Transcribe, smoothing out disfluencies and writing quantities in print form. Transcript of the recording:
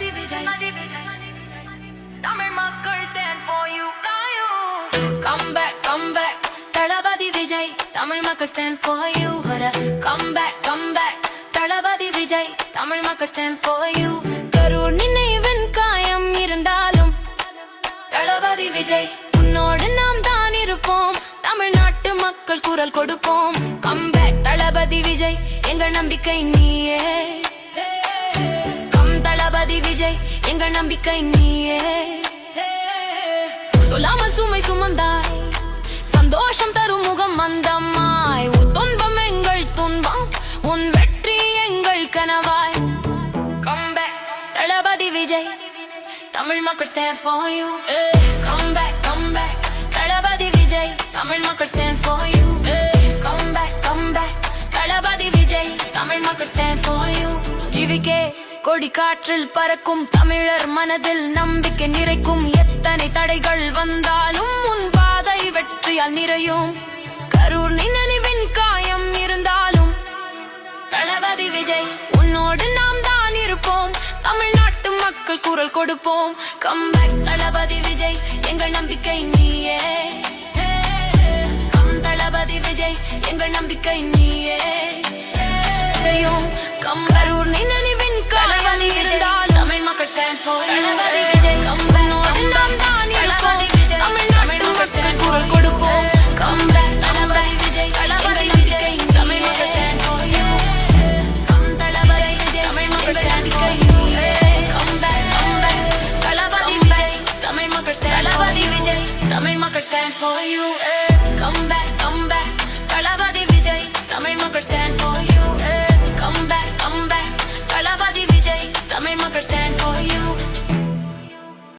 தளபதி விஜய் தமிழ் மக்கள் stand for you. Come back, come back. தளபதி விஜய் தமிழ் மக்கள் stand for you. Come back, come back. தளபதி விஜய் தமிழ் மக்கள் stand for you. Karur நினைவின் காயம் இருந்தாலும் தளபதி விஜய் உன்னோடு நாம் தான் இருப்போம். தமிழ்நாட்டு மக்கள் குரல் கொடுப்போம். Come back தளபதி விஜய் எங்கள் நம்பிக்கை நீயே. கம் தளபதி விஜய் எங்கள் நம்பிக்கை நீயே. சொல்லாமல் சுமை சுமந்தாய் சந்தோஷம் தரும் முகம் மந்தமாய். உன் துன்பம் எங்கள் துன்பம் உன் வெற்றி எங்கள் கனவாய். Come back தளபதி விஜய் தமிழ் மக்கள் stand for you. Come back, come back. தளபதி விஜய் தமிழ் மக்கள் stand for you. Come back, come back. தளபதி விஜய் தமிழ் மக்கள் stand for you. ஜிவிகே கொடி காற்றில் பறக்கும் தமிழர் மனதில் நம்பிக்கை நிறைக்கும். எத்தனை தடைகள் வந்தாலும் உன் பாதை வெற்றியால் நிறையும். கரூர் நினைவின் காயம் இருந்தாலும் தளபதி விஜய் உன்னோடு நாம் தான் இருப்போம். தமிழ்நாட்டு மக்கள் குரல் கொடுப்போம். Come back தளபதி விஜய் எங்கள் நம்பிக்கை நீயே. கம் தளபதி விஜய் எங்கள் நம்பிக்கை நீயே. கரூர் நினைவின் காயம் இருந்தால் தமிழ் மக்கள் stand for you. தளபதி விஜய் உன்னோடு நாம் தான் இருப்போம். தமிழ்நாட்டு மக்கள் குரல் கொடுப்போம். Come back தளபதி விஜய் தளபதி விஜய் தமிழ் மக்கள் stand for you. கம் தளபதி விஜய் தமிழ் மக்கள் stand for you. Come back, come back. தளபதி விஜய் தமிழ் மக்கள் தளபதி விஜய் தமிழ் மக்கள் stand for you. Come back, come back. தளபதி விஜய் தமிழ் மக்கள் stand for you. Come back, come back. தளபதி விஜய் தமிழ் மக்கள் stand for you.